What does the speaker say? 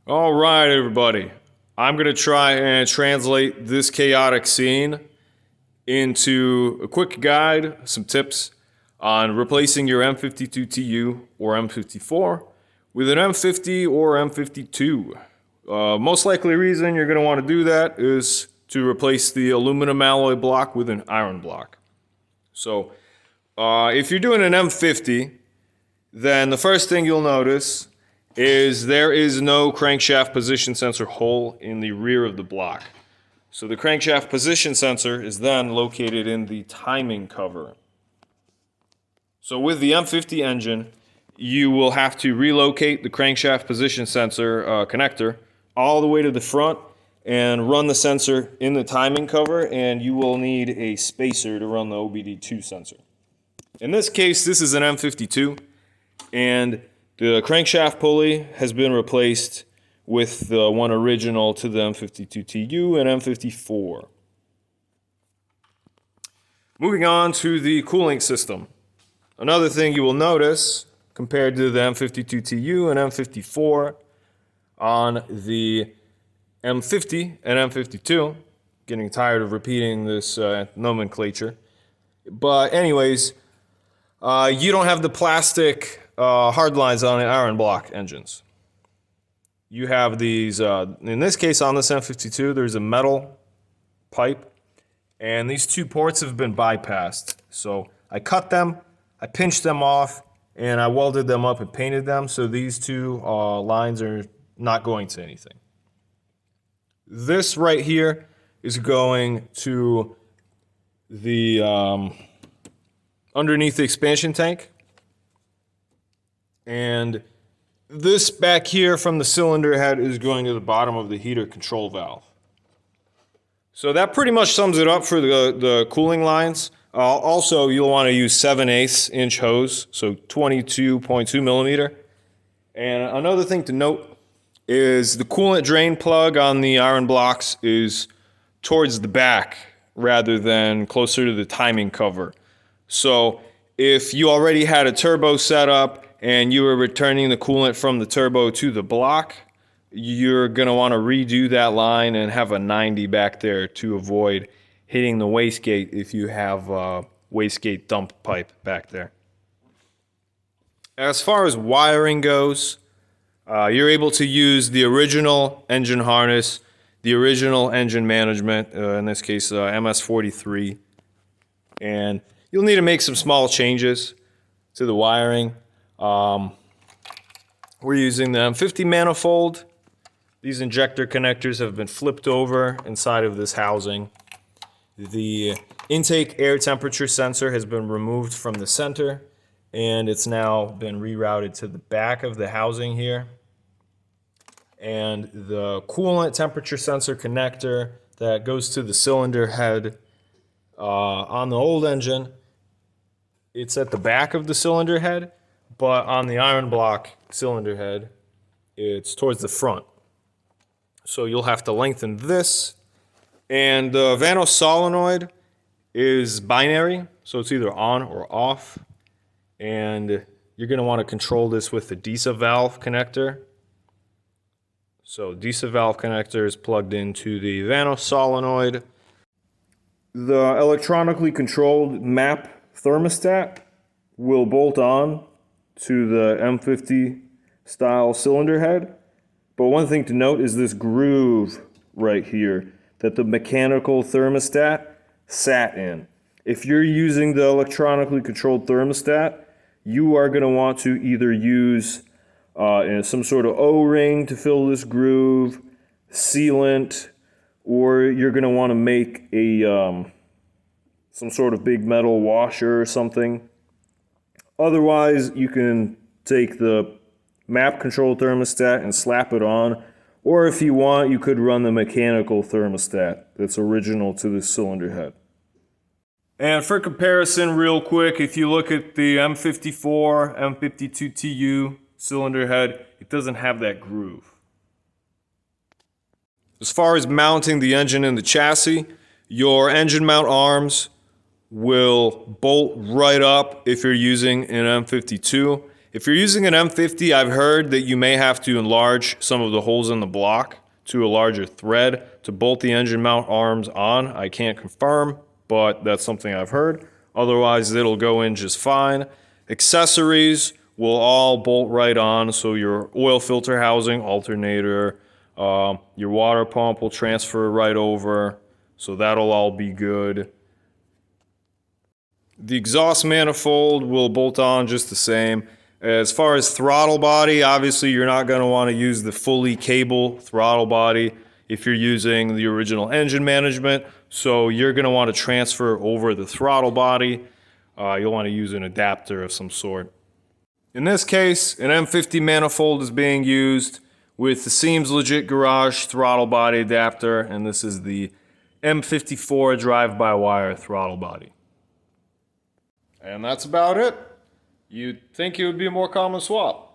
All right, everybody. I'm going to try and translate this chaotic scene into a quick guide, some tips on replacing your M52TU or M54 with an M50 or M52. Most likely reason you're going to want to do that is to replace the aluminum alloy block with an iron block. So if you're doing an M50, then the first thing you'll notice is there is no crankshaft position sensor hole in the rear of the block. So the crankshaft position sensor is then located in the timing cover. So with the M50 engine, you will have to relocate the crankshaft position sensor connector all the way to the front and run the sensor in the timing cover, and you will need a spacer to run the OBD2 sensor. In this case, this is an M52, and the crankshaft pulley has been replaced with the one original to the M52TU and M54. Moving on to the cooling system. Another thing you will notice compared to the M52TU and M54 on the M50 and M52, getting tired of repeating this nomenclature, but anyways, you don't have the plastic hard lines on the iron block engines. You have these, in this case on this M52, there's a metal pipe, and these two ports have been bypassed. So I cut them, I pinched them off, and I welded them up and painted them, so these two lines are not going to anything. This right here is going to the underneath the expansion tank. And this back here from the cylinder head is going to the bottom of the heater control valve. So that pretty much sums it up for the cooling lines. Also, you'll want to use 7/8 inch hose, so 22.2 millimeter. And another thing to note is the coolant drain plug on the iron blocks is towards the back rather than closer to the timing cover. So if you already had a turbo set up and you were returning the coolant from the turbo to the block, you're going to want to redo that line and have a 90 back there to avoid hitting the wastegate if you have a wastegate dump pipe back there. As far as wiring goes, you're able to use the original engine harness, the original engine management, in this case MS43, and you'll need to make some small changes to the wiring. We're using the M50 manifold. These injector connectors have been flipped over inside of this housing. The intake air temperature sensor has been removed from the center, and it's now been rerouted to the back of the housing here. And the coolant temperature sensor connector that goes to the cylinder head on the old engine, it's at the back of the cylinder head, but on the iron block cylinder head, it's towards the front. So you'll have to lengthen this. And the Vanos solenoid is binary, so it's either on or off. And you're going to want to control this with the DISA valve connector. So DISA valve connector is plugged into the Vanos solenoid. The electronically controlled map thermostat will bolt on to the M50 style cylinder head. But one thing to note is this groove right here that the mechanical thermostat sat in. If you're using the electronically controlled thermostat, you are going to want to either use some sort of O-ring to fill this groove, sealant, or you're going to want to make a some sort of big metal washer or something. Otherwise, you can take the map control thermostat and slap it on, or if you want, you could run the mechanical thermostat that's original to the cylinder head. And for comparison, real quick, if you look at the M54, M52TU cylinder head, it doesn't have that groove. As far as mounting the engine in the chassis, your engine mount arms will bolt right up if you're using an M52, If you're using an M50, I've heard that you may have to enlarge some of the holes in the block to a larger thread to bolt the engine mount arms on. I can't confirm, but that's something I've heard. Otherwise, it'll go in just fine. Accessories will all bolt right on, so your oil filter housing, alternator, your water pump will transfer right over, so that'll all be good. The exhaust manifold will bolt on just the same. As far as throttle body, obviously you're not going to want to use the fully cable throttle body if you're using the original engine management. So you're going to want to transfer over the throttle body. You'll want to use an adapter of some sort. In this case, an M50 manifold is being used with the Seems Legit Garage throttle body adapter, and this is the M54 drive-by-wire throttle body. And that's about it. You'd think it would be a more common swap.